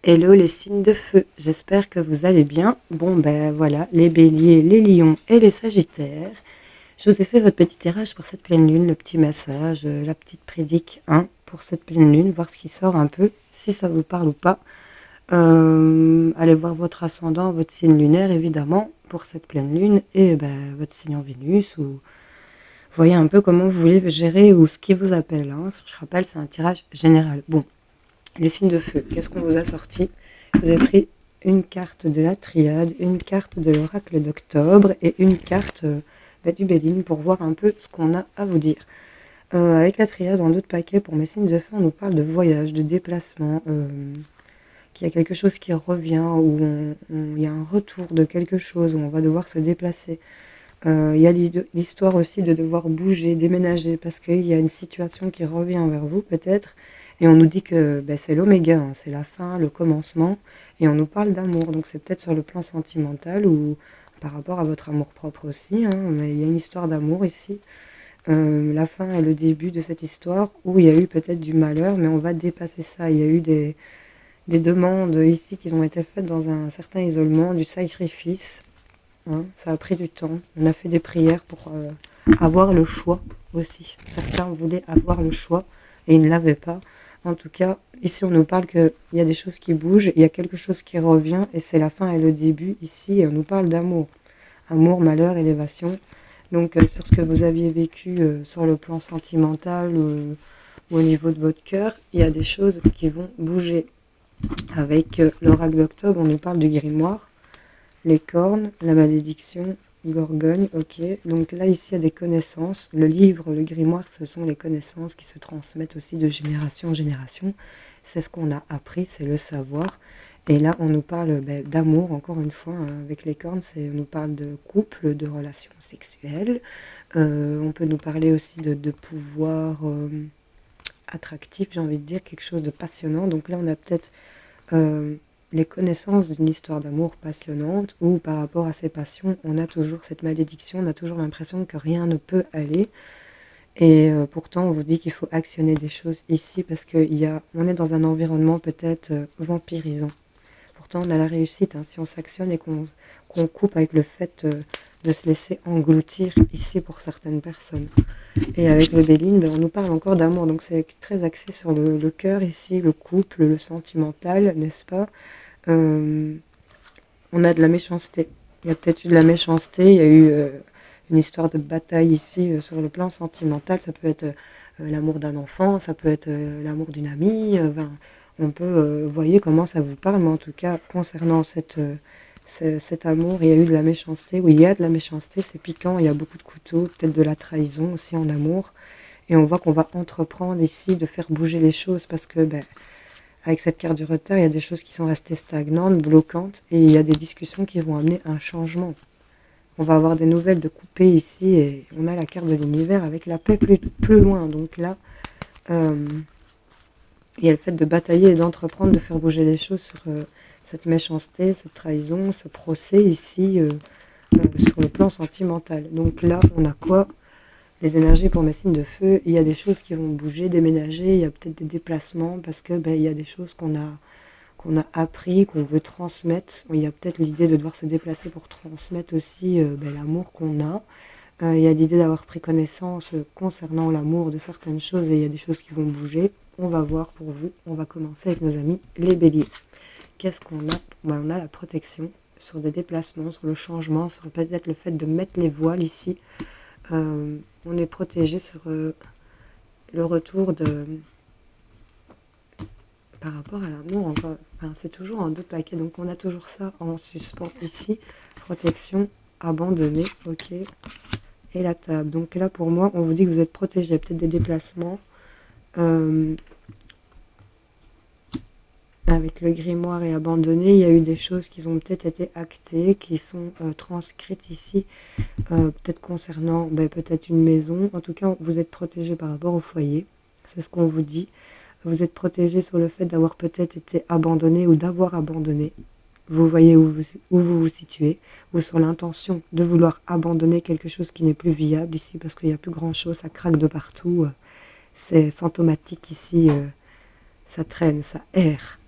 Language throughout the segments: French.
Hello les signes de feu, j'espère que vous allez bien. Bon ben voilà, les béliers, les lions et les sagittaires. Je vous ai fait votre petit tirage pour cette pleine lune, le petit massage, la petite prédique hein, pour cette pleine lune, voir ce qui sort un peu, si ça vous parle ou pas. Allez voir votre ascendant, votre signe lunaire évidemment pour cette pleine lune et ben, votre signe en Vénus ou voyez un peu comment vous voulez gérer ou ce qui vous appelle. Hein. Je rappelle, c'est un tirage général. Bon, les signes de feu, qu'est-ce qu'on vous a sorti? Vous avez pris une carte de la triade, une carte de l'oracle d'octobre et une carte du Béline pour voir un peu ce qu'on a à vous dire. Avec la triade en d'autres paquets, pour mes signes de feu, on nous parle de voyage, de déplacement, qu'il y a quelque chose qui revient, où il y a un retour de quelque chose, où on va devoir se déplacer. Il y a l'histoire aussi de devoir bouger, déménager, parce qu'il y a une situation qui revient vers vous peut-être, et on nous dit que c'est l'oméga, hein, c'est la fin, le commencement, et on nous parle d'amour, donc c'est peut-être sur le plan sentimental ou par rapport à votre amour-propre aussi, hein, mais il y a une histoire d'amour ici. La fin est le début de cette histoire où il y a eu peut-être du malheur, mais on va dépasser ça. Il y a eu des demandes ici qui ont été faites dans un certain isolement, du sacrifice. Hein, ça a pris du temps. On a fait des prières pour avoir le choix aussi. Certains voulaient avoir le choix et ils ne l'avaient pas. En tout cas, ici on nous parle qu'il y a des choses qui bougent, il y a quelque chose qui revient et c'est la fin et le début. Ici, on nous parle d'amour. Amour, malheur, élévation. Donc sur ce que vous aviez vécu sur le plan sentimental ou au niveau de votre cœur, il y a des choses qui vont bouger. Avec l'oracle d'octobre, on nous parle du grimoire. Les cornes, la malédiction, Gorgogne, ok. Donc là, ici, il y a des connaissances. Le livre, le grimoire, ce sont les connaissances qui se transmettent aussi de génération en génération. C'est ce qu'on a appris, c'est le savoir. Et là, on nous parle d'amour, encore une fois, hein, avec les cornes, on nous parle de couple, de relations sexuelles. On peut nous parler aussi de pouvoir attractif, j'ai envie de dire, quelque chose de passionnant. Donc là, on a peut-être les connaissances d'une histoire d'amour passionnante où par rapport à ces passions, on a toujours cette malédiction, on a toujours l'impression que rien ne peut aller. Et pourtant, on vous dit qu'il faut actionner des choses ici parce qu'on est dans un environnement peut-être vampirisant. Pourtant, on a la réussite hein, si on s'actionne et qu'on coupe avec le fait de se laisser engloutir ici pour certaines personnes. Et avec le Béline, on nous parle encore d'amour, donc c'est très axé sur le cœur ici, le couple, le sentimental, n'est-ce pas? On a de la méchanceté. Il y a peut-être eu de la méchanceté, il y a eu une histoire de bataille ici sur le plan sentimental. Ça peut être l'amour d'un enfant, ça peut être l'amour d'une amie. On peut, voyez comment ça vous parle, mais en tout cas, concernant cet amour, il y a eu de la méchanceté. Oui, il y a de la méchanceté, c'est piquant, il y a beaucoup de couteaux, peut-être de la trahison aussi en amour. Et on voit qu'on va entreprendre ici de faire bouger les choses parce que avec cette carte du retard, il y a des choses qui sont restées stagnantes, bloquantes, et il y a des discussions qui vont amener un changement. On va avoir des nouvelles de couper ici, et on a la carte de l'univers avec la paix plus loin. Donc là, il y a le fait de batailler et d'entreprendre, de faire bouger les choses sur cette méchanceté, cette trahison, ce procès ici, sur le plan sentimental. Donc là, on a quoi? Les énergies pour mes signes de feu, il y a des choses qui vont bouger, déménager, il y a peut-être des déplacements parce que il y a des choses qu'on a appris, qu'on veut transmettre. Il y a peut-être l'idée de devoir se déplacer pour transmettre aussi l'amour qu'on a. Il y a l'idée d'avoir pris connaissance concernant l'amour de certaines choses et il y a des choses qui vont bouger. On va voir pour vous. On va commencer avec nos amis les béliers. Qu'est-ce qu'on a? On a la protection sur des déplacements, sur le changement, sur peut-être le fait de mettre les voiles ici. On est protégé sur le retour par rapport à l'amour. C'est toujours en deux paquets, donc on a toujours ça en suspens ici. Protection, abandonné, ok. Et la table. Donc là, pour moi, on vous dit que vous êtes protégé. Il y a peut-être des déplacements. Avec le grimoire et abandonné, il y a eu des choses qui ont peut-être été actées, qui sont transcrites ici, peut-être concernant peut-être une maison. En tout cas, vous êtes protégé par rapport au foyer, c'est ce qu'on vous dit. Vous êtes protégé sur le fait d'avoir peut-être été abandonné ou d'avoir abandonné. Vous voyez où vous situez, ou sur l'intention de vouloir abandonner quelque chose qui n'est plus viable ici, parce qu'il n'y a plus grand-chose, ça craque de partout. C'est fantomatique ici, ça traîne, ça erre.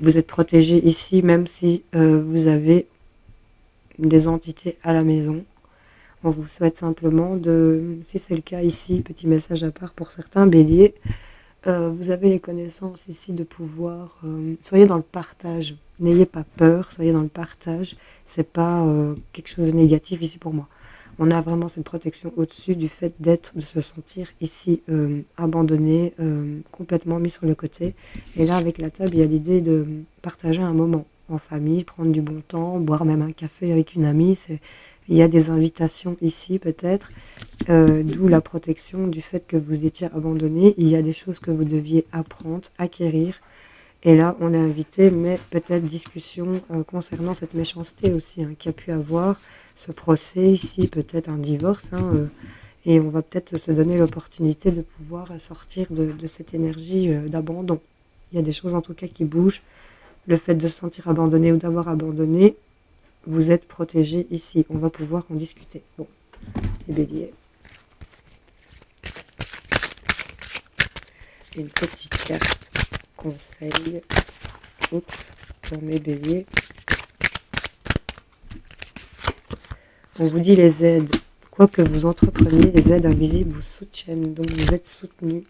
Vous êtes protégé ici, même si vous avez des entités à la maison. On vous souhaite simplement si c'est le cas ici, petit message à part pour certains béliers, vous avez les connaissances ici de pouvoir, soyez dans le partage, n'ayez pas peur, soyez dans le partage, c'est pas quelque chose de négatif ici pour moi. On a vraiment cette protection au-dessus du fait de se sentir ici abandonné, complètement mis sur le côté. Et là, avec la table, il y a l'idée de partager un moment en famille, prendre du bon temps, boire même un café avec une amie. Il y a des invitations ici peut-être, d'où la protection du fait que vous étiez abandonné. Il y a des choses que vous deviez apprendre, acquérir. Et là, on est invité, mais peut-être discussion concernant cette méchanceté aussi, hein, qu'il y a pu avoir, ce procès ici, peut-être un divorce, hein, et on va peut-être se donner l'opportunité de pouvoir sortir de cette énergie d'abandon. Il y a des choses en tout cas qui bougent. Le fait de se sentir abandonné ou d'avoir abandonné, vous êtes protégé ici. On va pouvoir en discuter. Bon, les béliers. Une petite carte conseil. Oups, pour mes béliers. On vous dit les aides. Quoi que vous entrepreniez, les aides invisibles vous soutiennent. Donc vous êtes soutenu.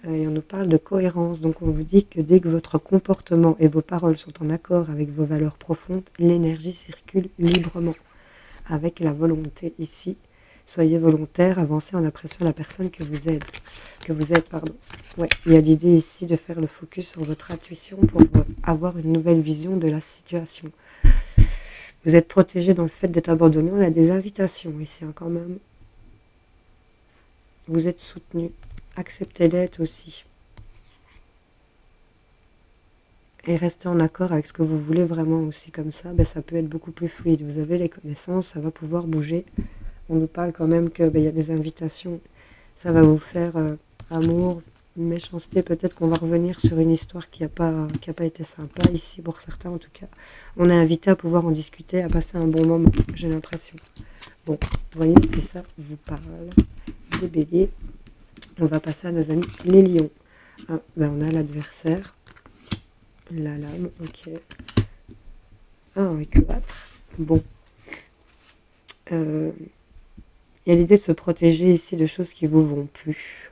Et on nous parle de cohérence. Donc on vous dit que dès que votre comportement et vos paroles sont en accord avec vos valeurs profondes, l'énergie circule librement. Avec la volonté ici. Soyez volontaire, avancez en appréciant la personne que vous êtes. Ouais, il y a l'idée ici de faire le focus sur votre intuition pour avoir une nouvelle vision de la situation. Vous êtes protégé dans le fait d'être abandonné. On a des invitations ici hein, quand même. Vous êtes soutenu. Acceptez-les aussi. Et restez en accord avec ce que vous voulez vraiment aussi. Comme ça, ça peut être beaucoup plus fluide. Vous avez les connaissances, ça va pouvoir bouger. On nous parle quand même qu'il y a des invitations. Ça va vous faire amour, méchanceté. Peut-être qu'on va revenir sur une histoire qui n'a pas été sympa ici pour certains en tout cas. On est invité à pouvoir en discuter, à passer un bon moment, j'ai l'impression. Bon, vous voyez, si ça vous parle. Les béliers. On va passer à nos amis les lions. Ah, on a l'adversaire. La lame, ok. Un équilâtre. Bon. Il y a l'idée de se protéger ici de choses qui ne vous vont plus.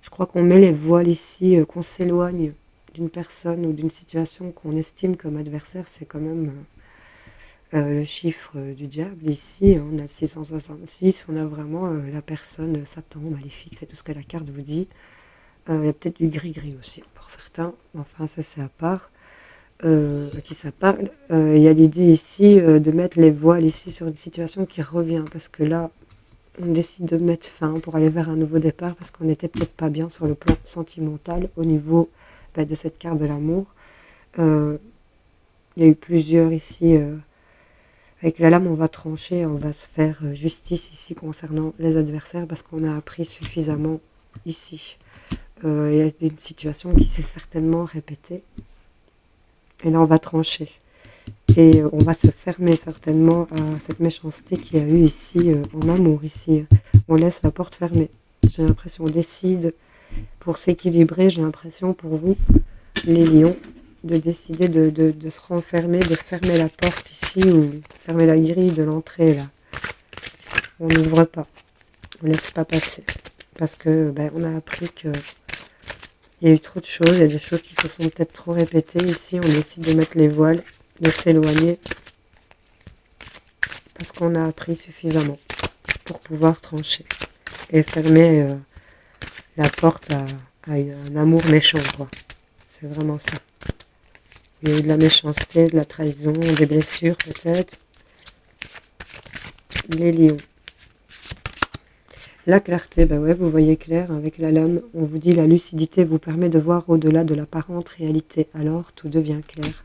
Je crois qu'on met les voiles ici, qu'on s'éloigne d'une personne ou d'une situation qu'on estime comme adversaire. C'est quand même le chiffre du diable. Ici, on a le 666, on a vraiment la personne Satan, maléfique, c'est tout ce que la carte vous dit. Il y a peut-être du gris-gris aussi pour certains. Enfin, ça c'est à part. À qui ça parle. Il y a l'idée ici de mettre les voiles ici sur une situation qui revient. Parce que là, on décide de mettre fin pour aller vers un nouveau départ parce qu'on n'était peut-être pas bien sur le plan sentimental au niveau de cette carte de l'amour. Il y a eu plusieurs ici. Avec la lame, on va trancher, on va se faire justice ici concernant les adversaires parce qu'on a appris suffisamment ici. Il y a une situation qui s'est certainement répétée. Et là, on va trancher. Et on va se fermer certainement à cette méchanceté qu'il y a eu ici, en amour ici. On laisse la porte fermée. J'ai l'impression, on décide pour s'équilibrer, j'ai l'impression pour vous, les lions, de décider de se renfermer, de fermer la porte ici, ou fermer la grille de l'entrée là. On n'ouvre pas, on ne laisse pas passer. Parce que on a appris que il y a eu trop de choses, il y a des choses qui se sont peut-être trop répétées. Ici, on décide de mettre les voiles, de s'éloigner. Parce qu'on a appris suffisamment pour pouvoir trancher. Et fermer la porte à un amour méchant, quoi. C'est vraiment ça. Il y a eu de la méchanceté, de la trahison, des blessures peut-être. Les lions. La clarté, ouais, vous voyez clair avec la lame. On vous dit la lucidité vous permet de voir au-delà de l'apparente réalité. Alors, tout devient clair.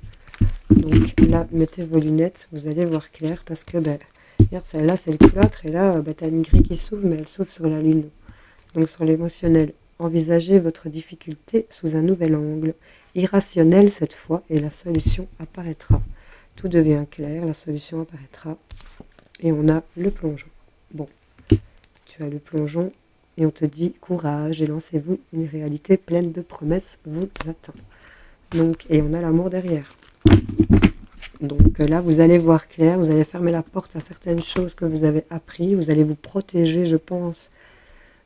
Donc là, mettez vos lunettes, vous allez voir clair parce que, regarde, celle-là, c'est le cloître. Et là, tu as une grille qui s'ouvre, mais elle s'ouvre sur la lune. Donc sur l'émotionnel. Envisagez votre difficulté sous un nouvel angle. Irrationnel cette fois, et la solution apparaîtra. Tout devient clair, la solution apparaîtra. Et on a le plongeon. Bon. Tu as le plongeon et on te dit courage et lancez-vous, une réalité pleine de promesses vous attend. Donc, et on a l'amour derrière. Donc là, vous allez voir clair, vous allez fermer la porte à certaines choses que vous avez appris, vous allez vous protéger, je pense,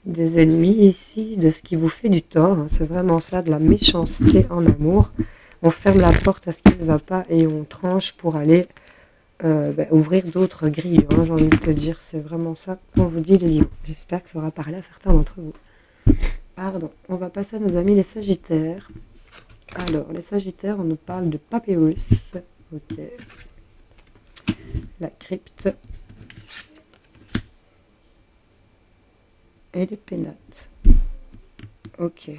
des ennemis ici, de ce qui vous fait du tort. C'est vraiment ça, de la méchanceté en amour. On ferme la porte à ce qui ne va pas et on tranche pour aller ouvrir d'autres grilles. J'ai envie de te dire, c'est vraiment ça qu'on vous dit les lions. J'espère que ça aura parlé à certains d'entre vous. Pardon, on va passer à nos amis les Sagittaires. Alors, les Sagittaires, on nous parle de Papyrus. Ok. La crypte. Et les pénates. Ok.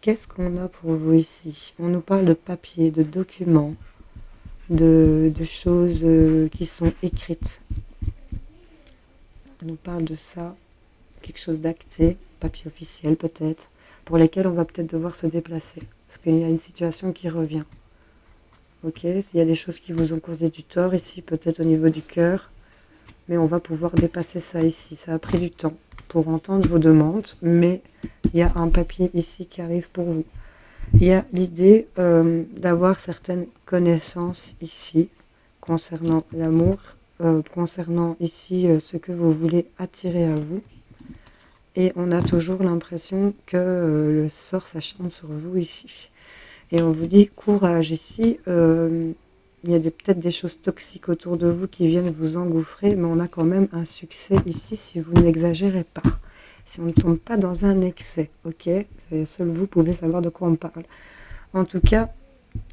Qu'est-ce qu'on a pour vous ici? On nous parle de papier, de documents, de choses qui sont écrites. On nous parle de ça. Quelque chose d'acté, papier officiel peut-être, pour lesquels on va peut-être devoir se déplacer. Parce qu'il y a une situation qui revient. Ok, il y a des choses qui vous ont causé du tort ici, peut-être au niveau du cœur. Mais on va pouvoir dépasser ça ici. Ça a pris du temps pour entendre vos demandes, mais il y a un papier ici qui arrive pour vous. Il y a l'idée d'avoir certaines connaissances ici concernant l'amour, concernant ici ce que vous voulez attirer à vous. Et on a toujours l'impression que le sort s'acharne sur vous ici. Et on vous dit courage ici. Il y a peut-être des choses toxiques autour de vous qui viennent vous engouffrer, mais on a quand même un succès ici si vous n'exagérez pas. Si on ne tombe pas dans un excès, ok? Seul vous pouvez savoir de quoi on parle. En tout cas,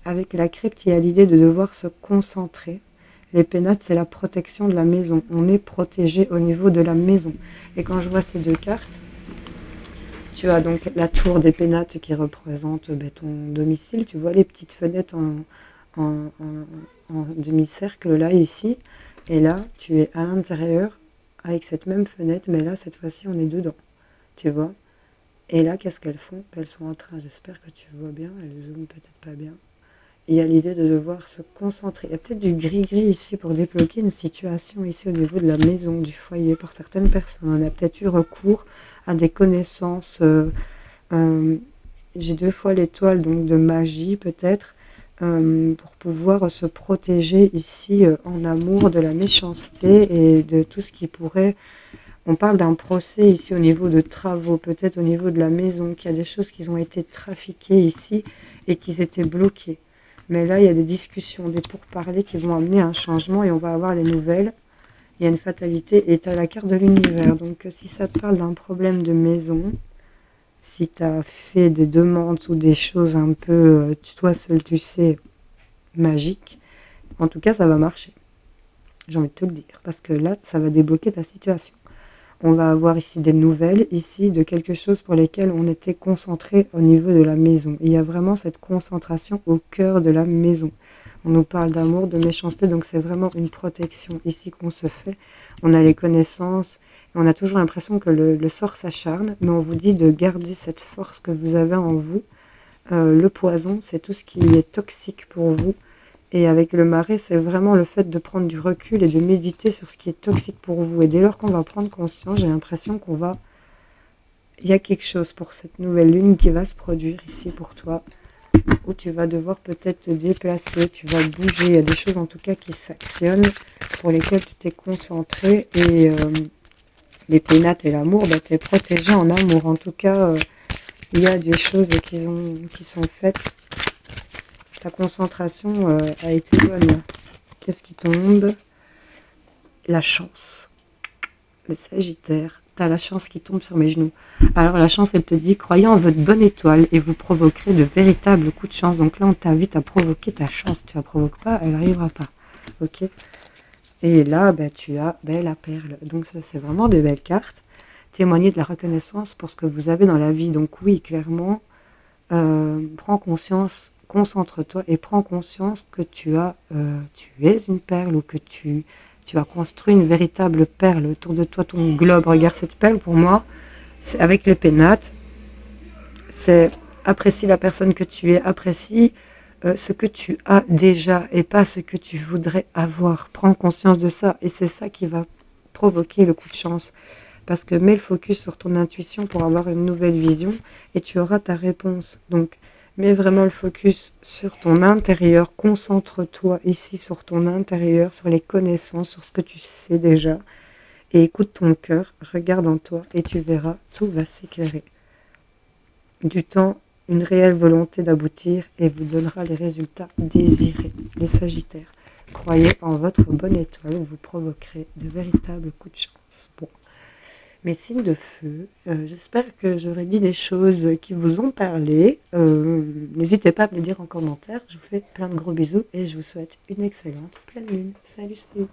avec la crypte, il y a l'idée de devoir se concentrer. Les pénates, c'est la protection de la maison. On est protégé au niveau de la maison. Et quand je vois ces deux cartes, tu as donc la tour des pénates qui représente ton domicile. Tu vois les petites fenêtres en demi-cercle là, ici. Et là, tu es à l'intérieur avec cette même fenêtre, mais là, cette fois-ci, on est dedans. Tu vois? Et là, qu'est-ce qu'elles font? Elles sont en train, j'espère que tu vois bien, elles zooment peut-être pas bien. Il y a l'idée de devoir se concentrer. Il y a peut-être du gris-gris ici pour débloquer une situation ici au niveau de la maison, du foyer. Pour certaines personnes, on a peut-être eu recours à des connaissances. J'ai 2 fois l'étoile, donc de magie peut-être, pour pouvoir se protéger ici en amour de la méchanceté et de tout ce qui pourrait... On parle d'un procès ici au niveau de travaux, peut-être au niveau de la maison, qu'il y a des choses qui ont été trafiquées ici et qui étaient bloquées. Mais là, il y a des discussions, des pourparlers qui vont amener un changement et on va avoir les nouvelles. Il y a une fatalité et tu as la carte de l'univers. Donc, si ça te parle d'un problème de maison, si tu as fait des demandes ou des choses un peu, toi seul tu sais, magiques, en tout cas, ça va marcher. J'ai envie de te le dire. Parce que là, ça va débloquer ta situation. On va avoir ici des nouvelles, ici, de quelque chose pour lesquelles on était concentré au niveau de la maison. Il y a vraiment cette concentration au cœur de la maison. On nous parle d'amour, de méchanceté, donc c'est vraiment une protection ici qu'on se fait. On a les connaissances, et on a toujours l'impression que le sort s'acharne, mais on vous dit de garder cette force que vous avez en vous. Le poison, c'est tout ce qui est toxique pour vous. Et avec le marais, c'est vraiment le fait de prendre du recul et de méditer sur ce qui est toxique pour vous. Et dès lors qu'on va prendre conscience, j'ai l'impression qu'on va... Il y a quelque chose pour cette nouvelle lune qui va se produire ici pour toi, où tu vas devoir peut-être te déplacer, tu vas bouger. Il y a des choses en tout cas qui s'actionnent, pour lesquelles tu t'es concentré. Et les pénates et l'amour, tu es protégé en amour. En tout cas, il y a des choses qui sont faites. Ta concentration a été bonne. Qu'est-ce qui tombe? La chance. Les Sagittaires. Tu as la chance qui tombe sur mes genoux. Alors la chance, elle te dit, croyez en votre bonne étoile et vous provoquerez de véritables coups de chance. Donc là, on t'invite à provoquer ta chance. Tu ne la provoques pas, elle n'arrivera pas. Ok? Et là, tu as la perle. Donc ça, c'est vraiment des belles cartes. Témoigner de la reconnaissance pour ce que vous avez dans la vie. Donc oui, clairement, prends conscience... Concentre-toi et prends conscience que tu es une perle ou que tu as construit une véritable perle autour de toi, ton globe. Regarde cette perle, pour moi, c'est avec les pénates. C'est apprécie la personne que tu es, apprécie ce que tu as déjà et pas ce que tu voudrais avoir. Prends conscience de ça et c'est ça qui va provoquer le coup de chance. Parce que mets le focus sur ton intuition pour avoir une nouvelle vision et tu auras ta réponse. Donc, mets vraiment le focus sur ton intérieur. Concentre-toi ici sur ton intérieur, sur les connaissances, sur ce que tu sais déjà. Et écoute ton cœur, regarde en toi et tu verras, tout va s'éclairer. Du temps, une réelle volonté d'aboutir et vous donnera les résultats désirés. Les Sagittaires, croyez en votre bonne étoile, vous provoquerez de véritables coups de chance. Bon, mes signes de feu, j'espère que j'aurai dit des choses qui vous ont parlé. N'hésitez pas à me le dire en commentaire. Je vous fais plein de gros bisous et je vous souhaite une excellente pleine lune. Salut, salut!